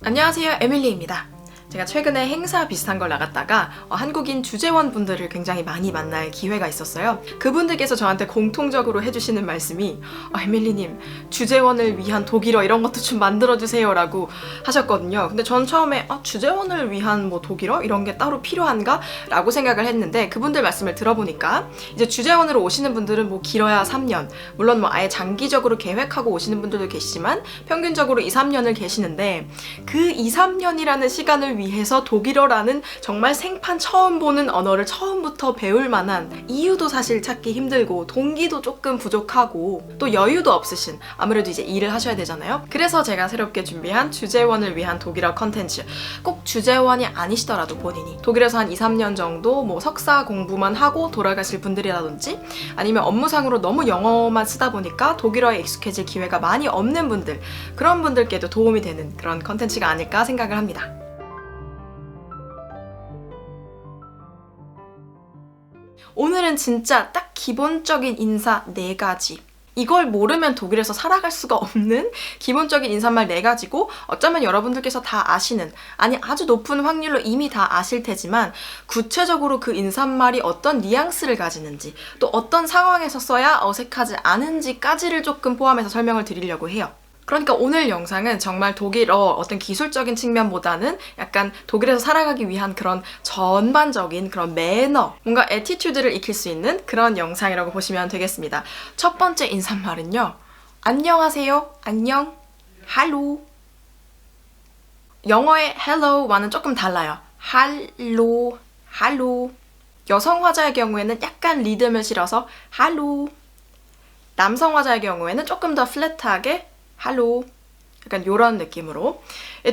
안녕하세요, 에밀리입니다. 제가 최근에 행사 비슷한 걸 나갔다가 한국인 주재원 분들을 굉장히 많이 만날 기회가 있었어요. 그분들께서 저한테 공통적으로 해주시는 말씀이 에밀리님, 주재원을 위한 독일어 이런 것도 좀 만들어주세요 라고 하셨거든요. 근데 전 처음에 주재원을 위한 뭐 독일어? 이런 게 따로 필요한가? 라고 생각을 했는데 그분들 말씀을 들어보니까 이제 주재원으로 오시는 분들은 뭐 길어야 3년, 물론 뭐 아예 장기적으로 계획하고 오시는 분들도 계시지만 평균적으로 2, 3년을 계시는데 그 2, 3년이라는 시간을 위해서 독일어라는 정말 생판 처음 보는 언어를 처음부터 배울 만한 이유도 사실 찾기 힘들고 동기도 조금 부족하고 또 여유도 없으신, 아무래도 이제 일을 하셔야 되잖아요. 그래서 제가 새롭게 준비한 주재원을 위한 독일어 컨텐츠, 꼭 주재원이 아니시더라도 본인이 독일에서 한 2, 3년 정도 뭐 석사 공부만 하고 돌아가실 분들이라든지 아니면 업무상으로 너무 영어만 쓰다 보니까 독일어에 익숙해질 기회가 많이 없는 분들, 그런 분들께도 도움이 되는 그런 컨텐츠가 아닐까 생각을 합니다. 오늘은 진짜 딱 기본적인 인사 4가지. 이걸 모르면 독일에서 살아갈 수가 없는 기본적인 인사말 4가지고 어쩌면 여러분들께서 다 아시는, 아니 아주 높은 확률로 이미 다 아실 테지만 구체적으로 그 인사말이 어떤 뉘앙스를 가지는지 또 어떤 상황에서 써야 어색하지 않은지까지를 조금 포함해서 설명을 드리려고 해요. 그러니까 오늘 영상은 정말 독일어 어떤 기술적인 측면보다는 약간 독일에서 살아가기 위한 그런 전반적인 그런 매너, 뭔가 애티튜드를 익힐 수 있는 그런 영상이라고 보시면 되겠습니다. 첫 번째 인사말은요. 안녕하세요, 안녕, 할로. 영어의 hello와는 조금 달라요. 할로, 할로. 여성 화자의 경우에는 약간 리듬을 실어서 할로. 남성 화자의 경우에는 조금 더 플랫하게 할로, 약간 요런 느낌으로.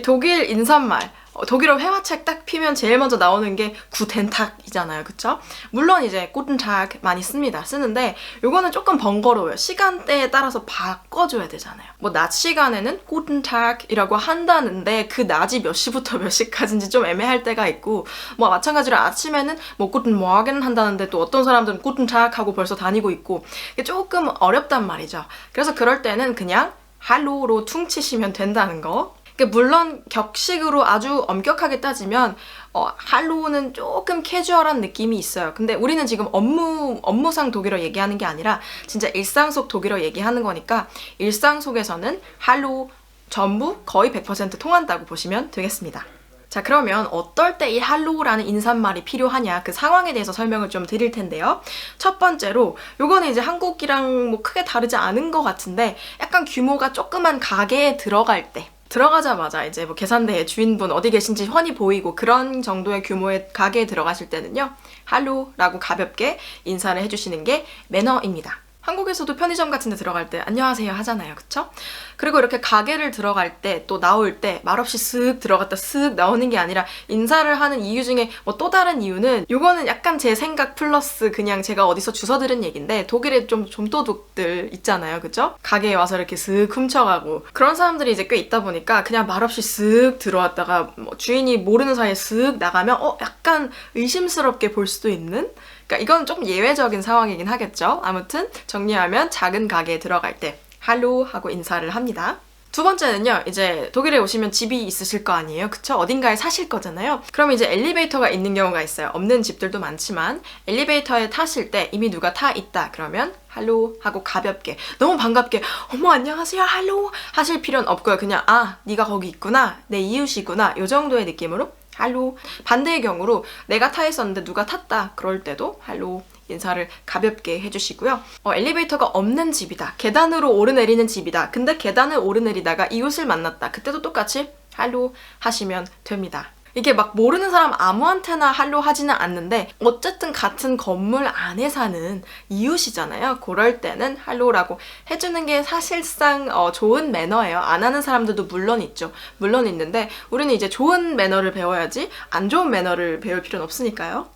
독일 인사말, 독일어 회화책 딱 피면 제일 먼저 나오는 게 구텐탁이잖아요, 그쵸? 물론 이제 구텐탁 많이 쓰는데 요거는 조금 번거로워요. 시간대에 따라서 바꿔줘야 되잖아요. 뭐 낮 시간에는 구텐탁이라고 한다는데 그 낮이 몇 시부터 몇 시까지인지 좀 애매할 때가 있고, 뭐 마찬가지로 아침에는 뭐 구텐 모아겐 한다는데 또 어떤 사람들은 구텐탁 하고 벌써 다니고 있고 이게 조금 어렵단 말이죠. 그래서 그럴 때는 그냥 할로로 퉁치시면 된다는 거. 물론 격식으로 아주 엄격하게 따지면 할로는 조금 캐주얼한 느낌이 있어요. 근데 우리는 지금 업무상 독일어 얘기하는 게 아니라 진짜 일상 속 독일어 얘기하는 거니까 일상 속에서는 할로 전부 거의 100% 통한다고 보시면 되겠습니다. 자, 그러면 어떨 때 이 할로라는 인사말이 필요하냐, 그 상황에 대해서 설명을 좀 드릴 텐데요. 첫 번째로 요거는 이제 한국이랑 뭐 크게 다르지 않은 것 같은데 약간 규모가 조그만 가게에 들어갈 때, 들어가자마자 이제 뭐 계산대에 주인분 어디 계신지 훤히 보이고 그런 정도의 규모의 가게에 들어가실 때는요, 할로라고 가볍게 인사를 해주시는 게 매너입니다. 한국에서도 편의점 같은 데 들어갈 때 안녕하세요 하잖아요, 그쵸? 그리고 이렇게 가게를 들어갈 때 또 나올 때 말없이 쓱 들어갔다 쓱 나오는 게 아니라 인사를 하는 이유 중에 뭐 또 다른 이유는, 요거는 약간 제 생각 플러스 그냥 제가 어디서 주워 들은 얘기인데 독일에 좀 좀도둑들 있잖아요, 그쵸? 가게에 와서 이렇게 쓱 훔쳐가고 그런 사람들이 이제 꽤 있다 보니까 그냥 말없이 쓱 들어왔다가 뭐 주인이 모르는 사이에 쓱 나가면 약간 의심스럽게 볼 수도 있는, 그러니까 이건 조금 예외적인 상황이긴 하겠죠. 아무튼 정리하면 작은 가게에 들어갈 때 할로 하고 인사를 합니다. 두 번째는요, 이제 독일에 오시면 집이 있으실 거 아니에요, 그쵸? 어딘가에 사실 거잖아요. 그럼 이제 엘리베이터가 있는 경우가 있어요. 없는 집들도 많지만 엘리베이터에 타실 때 이미 누가 타 있다 그러면 할로 하고 가볍게, 너무 반갑게 어머 안녕하세요 할로 하실 필요는 없고요. 그냥 네가 거기 있구나, 내 이웃이구나, 요 정도의 느낌으로 할로. 반대의 경우로 내가 타 있었는데 누가 탔다 그럴 때도 할로 인사를 가볍게 해주시고요. 엘리베이터가 없는 집이다, 계단으로 오르내리는 집이다, 근데 계단을 오르내리다가 이웃을 만났다, 그때도 똑같이 할로 하시면 됩니다. 이게 막 모르는 사람 아무한테나 할로 하지는 않는데 어쨌든 같은 건물 안에 사는 이웃이잖아요. 그럴 때는 할로라고 해주는 게 사실상 좋은 매너예요. 안 하는 사람들도 물론 있죠. 물론 있는데 우리는 이제 좋은 매너를 배워야지 안 좋은 매너를 배울 필요는 없으니까요.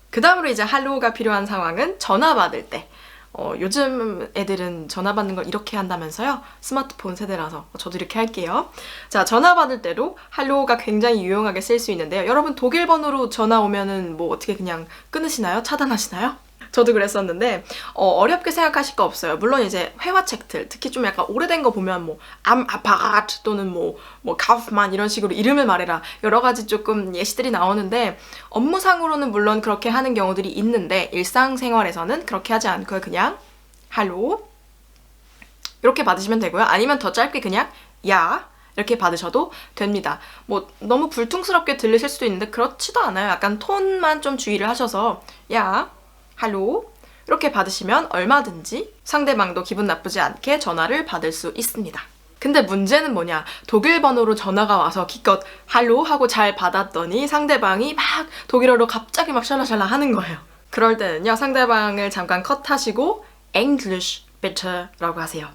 그 다음으로 이제 할로가 필요한 상황은 전화 받을 때. 요즘 애들은 전화 받는 걸 이렇게 한다면서요? 스마트폰 세대라서 저도 이렇게 할게요. 자, 전화 받을 때도 할로가 굉장히 유용하게 쓸 수 있는데요. 여러분 독일 번호로 전화 오면은 뭐 어떻게 그냥 끊으시나요? 차단하시나요? 저도 그랬었는데 어렵게 생각하실 거 없어요. 물론 이제 회화책들, 특히 좀 약간 오래된 거 보면 뭐 am Apparat 또는 뭐 Kaufmann 이런 식으로 이름을 말해라 여러 가지 조금 예시들이 나오는데 업무상으로는 물론 그렇게 하는 경우들이 있는데 일상생활에서는 그렇게 하지 않고 그냥 할로 이렇게 받으시면 되고요. 아니면 더 짧게 그냥 야 이렇게 받으셔도 됩니다. 뭐 너무 불퉁스럽게 들리실 수도 있는데 그렇지도 않아요. 약간 톤만 좀 주의를 하셔서 야, 할로 이렇게 받으시면 얼마든지 상대방도 기분 나쁘지 않게 전화를 받을 수 있습니다. 근데 문제는 뭐냐? 독일 번호로 전화가 와서 기껏 할로 하고 잘 받았더니 상대방이 막 독일어로 갑자기 막 샬라샬라 하는 거예요. 그럴 때는요. 상대방을 잠깐 컷하시고 English bitte 라고 하세요.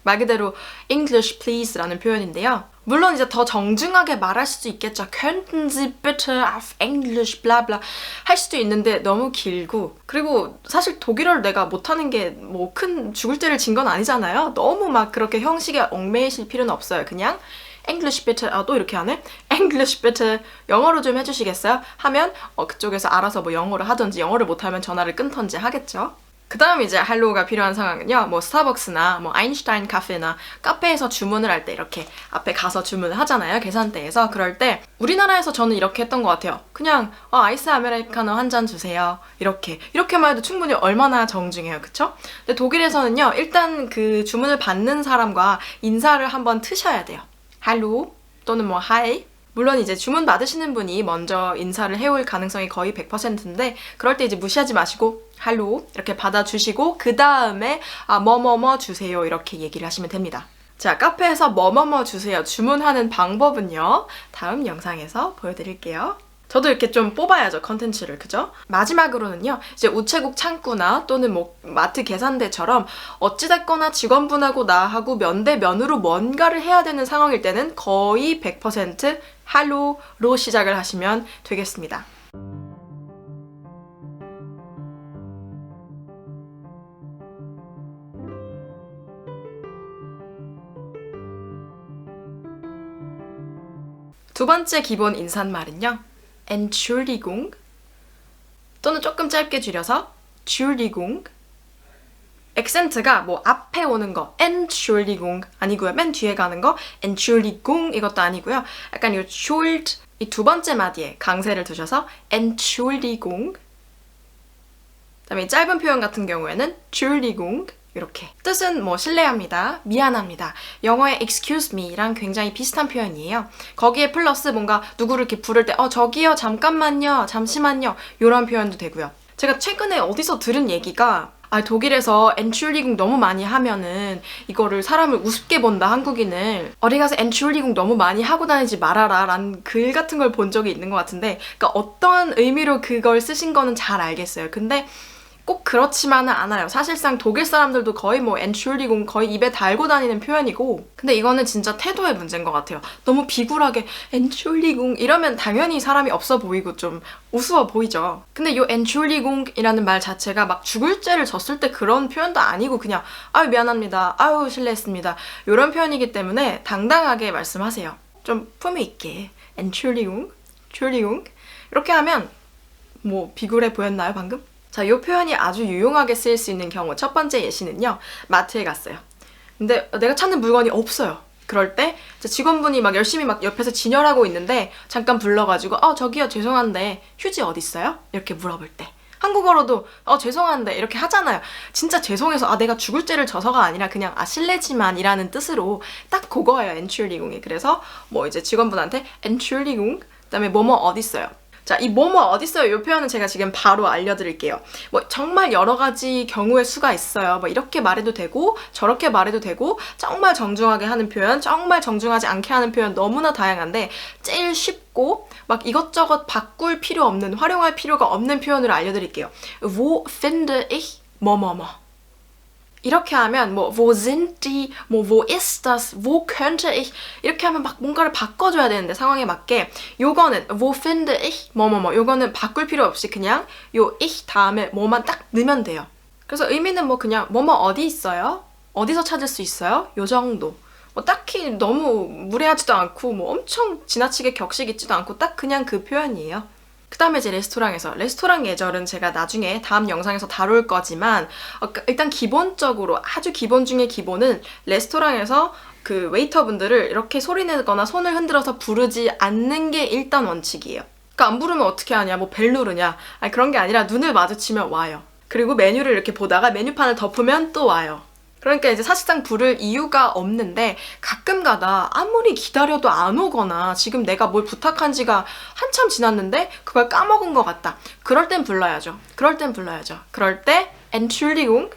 말 그대로 English please라는 표현인데요. 물론 이제 더 정중하게 말할 수도 있겠죠. Könnten Sie bitte auf English bla 할 수도 있는데 너무 길고 그리고 사실 독일어를 내가 못하는 게 뭐 큰 죽을 죄를 진 건 아니잖아요. 너무 막 그렇게 형식에 얽매이실 필요는 없어요. 그냥 English bitte 또 이렇게 하네? English bitte 영어로 좀 해주시겠어요? 하면 그쪽에서 알아서 뭐 영어를 하든지 영어를 못하면 전화를 끊던지 하겠죠. 그 다음 이제 할로우가 필요한 상황은요. 뭐 스타벅스나 뭐 아인슈타인 카페나 카페에서 주문을 할 때 이렇게 앞에 가서 주문을 하잖아요. 계산대에서. 그럴 때 우리나라에서 저는 이렇게 했던 것 같아요. 그냥 아이스 아메리카노 한 잔 주세요. 이렇게만 해도 충분히 얼마나 정중해요. 그쵸? 근데 독일에서는요. 일단 그 주문을 받는 사람과 인사를 한번 트셔야 돼요. 할로 또는 뭐 하이 물론 이제 주문 받으시는 분이 먼저 인사를 해올 가능성이 거의 100%인데 그럴 때 이제 무시하지 마시고 할로 이렇게 받아주시고 그 다음에 뭐뭐뭐 주세요 이렇게 얘기를 하시면 됩니다. 자, 카페에서 뭐뭐뭐 주세요 주문하는 방법은요. 다음 영상에서 보여드릴게요. 저도 이렇게 좀 뽑아야죠, 컨텐츠를. 그죠? 마지막으로는요. 이제 우체국 창구나 또는 뭐 마트 계산대처럼 어찌됐거나 직원분하고 나하고 면대면으로 뭔가를 해야 되는 상황일 때는 거의 100% 할로로 시작을 하시면 되겠습니다. 두 번째 기본 인사말은요. Entschuldigung 또는 조금 짧게 줄여서 Entschuldigung 액센트가 뭐 앞에 오는 거 Entschuldigung 아니고요. 맨 뒤에 가는 거 Entschuldigung 이것도 아니고요. 약간 이 Schuld 이 두 번째 마디에 강세를 두셔서 Entschuldigung 그다음에 이 짧은 표현 같은 경우에는 Entschuldigung 이렇게 뜻은 뭐 실례합니다, 미안합니다. 영어의 excuse me랑 굉장히 비슷한 표현이에요. 거기에 플러스 뭔가 누구를 이렇게 부를 때 저기요, 잠깐만요, 잠시만요 이런 표현도 되고요. 제가 최근에 어디서 들은 얘기가 독일에서 Entschuldigung 너무 많이 하면은 이거를 사람을 우습게 본다, 한국인을. 어디 가서 Entschuldigung 너무 많이 하고 다니지 말아라 라는 글 같은 걸 본 적이 있는 것 같은데 그러니까 어떤 의미로 그걸 쓰신 거는 잘 알겠어요. 근데 꼭 그렇지만은 않아요. 사실상 독일 사람들도 거의 뭐 Entschuldigung 거의 입에 달고 다니는 표현이고 근데 이거는 진짜 태도의 문제인 것 같아요. 너무 비굴하게 Entschuldigung 이러면 당연히 사람이 없어 보이고 좀 우스워 보이죠. 근데 이 Entschuldigung 이라는 말 자체가 막 죽을 죄를 졌을 때 그런 표현도 아니고 그냥 아유 미안합니다, 아유 실례했습니다 이런 표현이기 때문에 당당하게 말씀하세요. 좀 품위 있게 Entschuldigung, Entschuldigung 이렇게 하면 뭐 비굴해 보였나요 방금? 자, 이 표현이 아주 유용하게 쓰일 수 있는 경우 첫 번째 예시는요. 마트에 갔어요. 근데 내가 찾는 물건이 없어요. 그럴 때 직원분이 막 열심히 막 옆에서 진열하고 있는데 잠깐 불러가지고 저기요 죄송한데 휴지 어디 있어요? 이렇게 물어볼 때 한국어로도 죄송한데 이렇게 하잖아요. 진짜 죄송해서 내가 죽을 죄를 져서가 아니라 그냥 실례지만 이라는 뜻으로 딱 그거예요. Entschuldigung이. 그래서 뭐 이제 직원분한테 Entschuldigung 그다음에 뭐뭐 어디 있어요? 자, 이 뭐뭐 어딨어요? 이 표현은 제가 지금 바로 알려드릴게요. 뭐 정말 여러 가지 경우의 수가 있어요. 뭐 이렇게 말해도 되고 저렇게 말해도 되고 정말 정중하게 하는 표현, 정말 정중하지 않게 하는 표현 너무나 다양한데 제일 쉽고 막 이것저것 바꿀 필요 없는, 활용할 필요가 없는 표현으로 알려드릴게요. Wo finde ich 뭐뭐뭐 이렇게 하면 뭐 wo sind die, 뭐 wo ist das, wo könnte ich 이렇게 하면 막 뭔가를 바꿔줘야 되는데 상황에 맞게 요거는 wo finde ich 뭐뭐뭐 요거는 바꿀 필요 없이 그냥 요 ich 다음에 뭐만 딱 넣으면 돼요. 그래서 의미는 뭐 그냥 뭐뭐 어디 있어요? 어디서 찾을 수 있어요? 요 정도. 뭐 딱히 너무 무례하지도 않고 뭐 엄청 지나치게 격식 있지도 않고 딱 그냥 그 표현이에요. 그 다음에 이제 레스토랑 예절은 제가 나중에 다음 영상에서 다룰 거지만 일단 기본적으로 아주 기본 중에 기본은 레스토랑에서 그 웨이터분들을 이렇게 소리 내거나 손을 흔들어서 부르지 않는 게 일단 원칙이에요. 그러니까 안 부르면 어떻게 하냐, 뭐 벨 누르냐, 아니 그런 게 아니라 눈을 마주치면 와요. 그리고 메뉴를 이렇게 보다가 메뉴판을 덮으면 또 와요. 그러니까 이제 사실상 부를 이유가 없는데 가끔 가다 아무리 기다려도 안 오거나 지금 내가 뭘 부탁한 지가 한참 지났는데 그걸 까먹은 것 같다. 그럴 땐 불러야죠. 그럴 때 Entschuldigung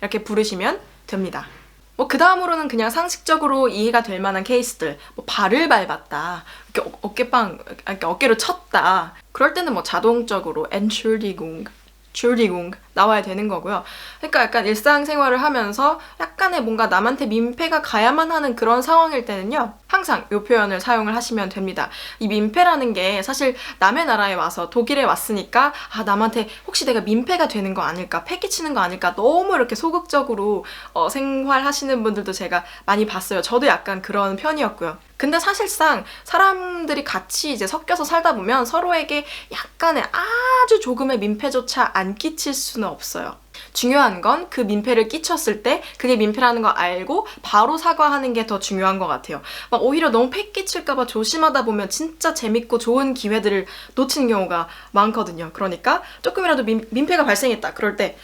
이렇게 부르시면 됩니다. 뭐 그 다음으로는 그냥 상식적으로 이해가 될 만한 케이스들, 뭐 발을 밟았다, 이렇게 어깨로 쳤다. 그럴 때는 뭐 자동적으로 Entschuldigung 나와야 되는 거고요. 그러니까 약간 일상생활을 하면서 약간의 뭔가 남한테 민폐가 가야만 하는 그런 상황일 때는요, 항상 이 표현을 사용을 하시면 됩니다. 이 민폐라는 게 사실 남의 나라에 와서 독일에 왔으니까 남한테 혹시 내가 민폐가 되는 거 아닐까, 패 끼치는 거 아닐까 너무 이렇게 소극적으로 생활하시는 분들도 제가 많이 봤어요. 저도 약간 그런 편이었고요. 근데 사실상 사람들이 같이 이제 섞여서 살다 보면 서로에게 약간의 아주 조금의 민폐조차 안 끼칠 수는 없어요. 중요한 건 그 민폐를 끼쳤을 때 그게 민폐라는 거 알고 바로 사과하는 게 더 중요한 것 같아요. 막 오히려 너무 패 끼칠까봐 조심하다 보면 진짜 재밌고 좋은 기회들을 놓치는 경우가 많거든요. 그러니까 조금이라도 민폐가 발생했다. 그럴 때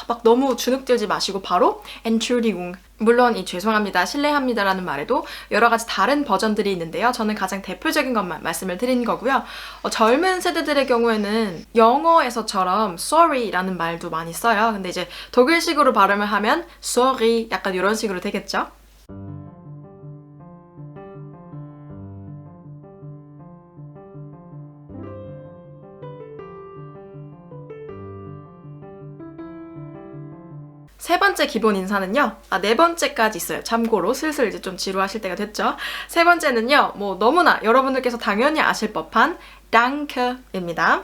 막 너무 주눅들지 마시고 바로 Entschuldigung. 물론 이 죄송합니다, 실례합니다라는 말에도 여러 가지 다른 버전들이 있는데요. 저는 가장 대표적인 것만 말씀을 드린 거고요. 젊은 세대들의 경우에는 영어에서처럼 sorry라는 말도 많이 써요. 근데 이제 독일식으로 발음을 하면 sorry 약간 이런 식으로 되겠죠. 세 번째 기본 인사는요, 네 번째까지 있어요. 참고로 슬슬 이제 좀 지루하실 때가 됐죠. 세 번째는요, 뭐 너무나 여러분들께서 당연히 아실 법한 Danke입니다.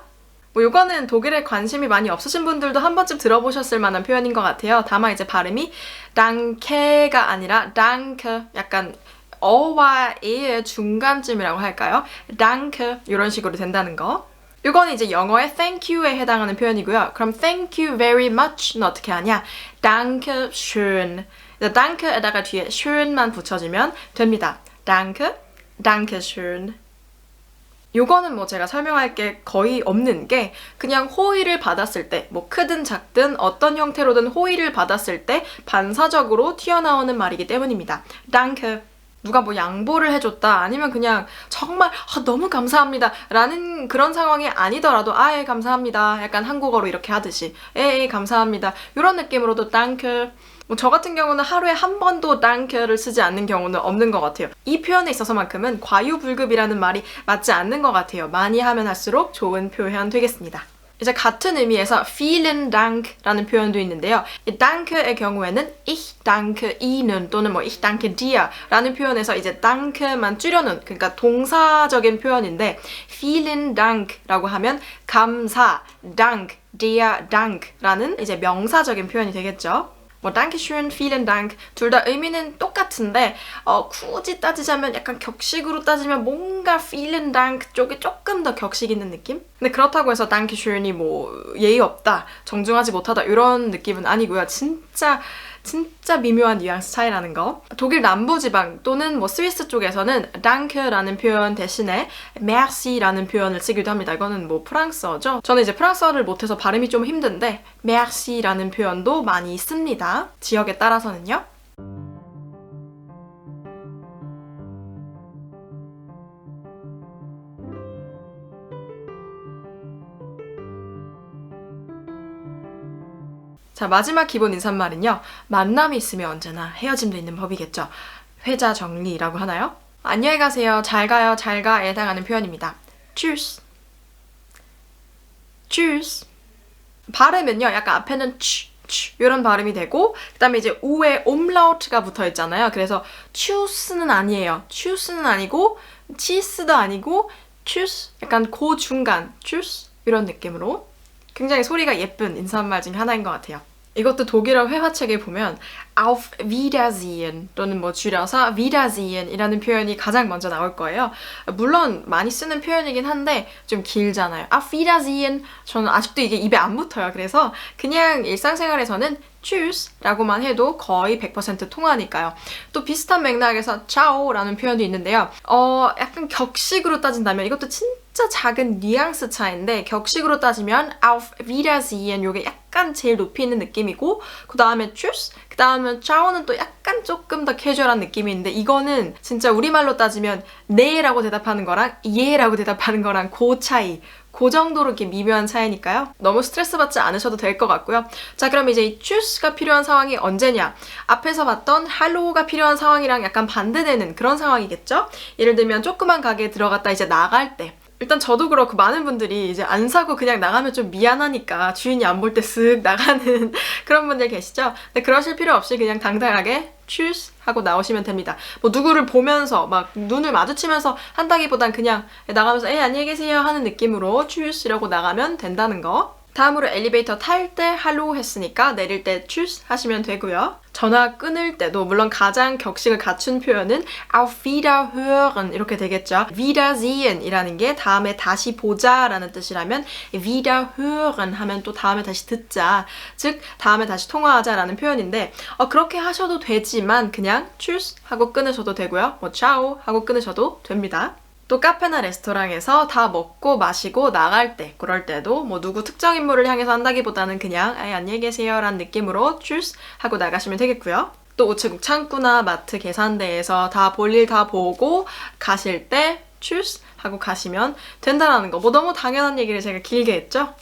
뭐 요거는 독일에 관심이 많이 없으신 분들도 한 번쯤 들어보셨을 만한 표현인 것 같아요. 다만 이제 발음이 Danke가 아니라 Danke, 약간 어와 에의 중간쯤이라고 할까요? Danke 이런 식으로 된다는 거. 이거는 이제 영어의 thank you에 해당하는 표현이고요. 그럼 thank you very much는 어떻게 하냐? danke schön. danke에다가 뒤에 schön만 붙여주면 됩니다. danke, danke schön. 요거는 뭐 제가 설명할 게 거의 없는 게 그냥 호의를 받았을 때, 뭐 크든 작든 어떤 형태로든 호의를 받았을 때 반사적으로 튀어나오는 말이기 때문입니다. danke. 누가 뭐 양보를 해줬다, 아니면 그냥 정말 너무 감사합니다 라는 그런 상황이 아니더라도 예 감사합니다, 약간 한국어로 이렇게 하듯이 예 감사합니다 이런 느낌으로도 danke. 뭐 저 같은 경우는 하루에 한 번도 danke를 쓰지 않는 경우는 없는 것 같아요. 이 표현에 있어서만큼은 과유불급이라는 말이 맞지 않는 것 같아요. 많이 하면 할수록 좋은 표현 되겠습니다. 이제 같은 의미에서 vielen Dank 라는 표현도 있는데요. 이 danke의 경우에는 ich danke Ihnen 또는 뭐 ich danke dir 라는 표현에서 이제 danke만 줄여놓은, 그러니까 동사적인 표현인데 vielen Dank 라고 하면 감사, Dank, der Dank 라는 이제 명사적인 표현이 되겠죠. 뭐 dankeschön, vielen Dank 둘 다 의미는 똑같은데 굳이 따지자면 약간 격식으로 따지면 뭔가 vielen Dank 쪽에 조금 더 격식 있는 느낌? 근데 그렇다고 해서 dankeschön이 뭐 예의 없다, 정중하지 못하다 이런 느낌은 아니고요. 진짜 미묘한 뉘앙스 차이라는 거. 독일 남부지방 또는 뭐 스위스 쪽에서는 danke라는 표현 대신에 merci라는 표현을 쓰기도 합니다. 이거는 뭐 프랑스어죠. 저는 이제 프랑스어를 못해서 발음이 좀 힘든데 merci라는 표현도 많이 씁니다. 지역에 따라서는요. 자, 마지막 기본 인사말은요, 만남이 있으면 언제나 헤어짐도 있는 법이겠죠. 회자 정리라고 하나요? 안녕히 가세요, 잘 가요, 잘 가에 해당하는 표현입니다. Tschüss. Tschüss. 발음은요, 약간 앞에는 이런 발음이 되고, 그 다음에 이제 우에 umlaut가 붙어 있잖아요. 그래서 tschüss는 아니에요. tschüss는 아니고, 치스도 아니고, tschüss. 약간 그 중간, tschüss. 이런 느낌으로 굉장히 소리가 예쁜 인사말 중에 하나인 것 같아요. 이것도 독일어 회화책에 보면 Auf Wiedersehen 또는 뭐 줄여서 Wiedersehen이라는 표현이 가장 먼저 나올 거예요. 물론 많이 쓰는 표현이긴 한데 좀 길잖아요. Auf Wiedersehen 저는 아직도 이게 입에 안 붙어요. 그래서 그냥 일상생활에서는 tschüss라고만 해도 거의 100% 통하니까요. 또 비슷한 맥락에서 ciao라는 표현도 있는데요. 약간 격식으로 따진다면 이것도 진짜 작은 뉘앙스 차이인데 격식으로 따지면 Auf Wiedersehen 요게 약간 제일 높이 있는 느낌이고 그 다음에 tschüss, 그 다음에 ciao는 또 약간 조금 더 캐주얼한 느낌이 있는데 이거는 진짜 우리말로 따지면 네라고 대답하는 거랑 예라고 대답하는 거랑 그 차이 그 정도로 이렇게 미묘한 차이니까요. 너무 스트레스 받지 않으셔도 될 것 같고요. 자, 그럼 이제 이 tschüss가 필요한 상황이 언제냐? 앞에서 봤던 hello가 필요한 상황이랑 약간 반대되는 그런 상황이겠죠? 예를 들면 조그만 가게에 들어갔다 이제 나갈 때 일단 저도 그렇고 많은 분들이 이제 안 사고 그냥 나가면 좀 미안하니까 주인이 안 볼 때 쓱 나가는 그런 분들 계시죠? 근데 그러실 필요 없이 그냥 당당하게 tschüss 하고 나오시면 됩니다. 뭐 누구를 보면서 막 눈을 마주치면서 한다기보단 그냥 나가면서 안녕히 계세요 하는 느낌으로 tschüss라고 나가면 된다는 거. 다음으로 엘리베이터 탈 때 할로 했으니까 내릴 때 tschüss 하시면 되고요. 전화 끊을 때도 물론 가장 격식을 갖춘 표현은 auf Wiederhören 이렇게 되겠죠. Wiedersehen 이라는 게 다음에 다시 보자 라는 뜻이라면 Wiederhören 하면 또 다음에 다시 듣자, 즉 다음에 다시 통화하자 라는 표현인데 그렇게 하셔도 되지만 그냥 tschüss 하고 끊으셔도 되고요. 뭐 ciao 하고 끊으셔도 됩니다. 또 카페나 레스토랑에서 다 먹고 마시고 나갈 때 그럴 때도 뭐 누구 특정 인물을 향해서 한다기보다는 그냥 안녕히 계세요 라는 느낌으로 tschüss 하고 나가시면 되겠고요. 또 우체국 창구나 마트 계산대에서 다 볼일 다 보고 가실 때 tschüss 하고 가시면 된다는 거. 뭐 너무 당연한 얘기를 제가 길게 했죠?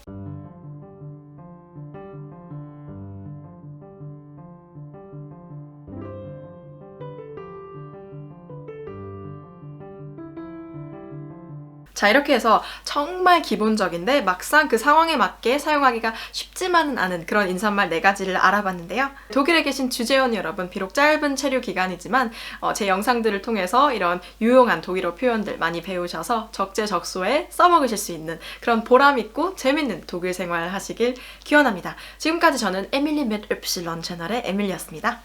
자, 이렇게 해서 정말 기본적인데 막상 그 상황에 맞게 사용하기가 쉽지만은 않은 그런 인사말 4가지를 알아봤는데요. 독일에 계신 주재원 여러분, 비록 짧은 체류 기간이지만 제 영상들을 통해서 이런 유용한 독일어 표현들 많이 배우셔서 적재적소에 써먹으실 수 있는 그런 보람있고 재밌는 독일 생활 하시길 기원합니다. 지금까지 저는 에밀리 맷 Y 채널의 에밀리였습니다.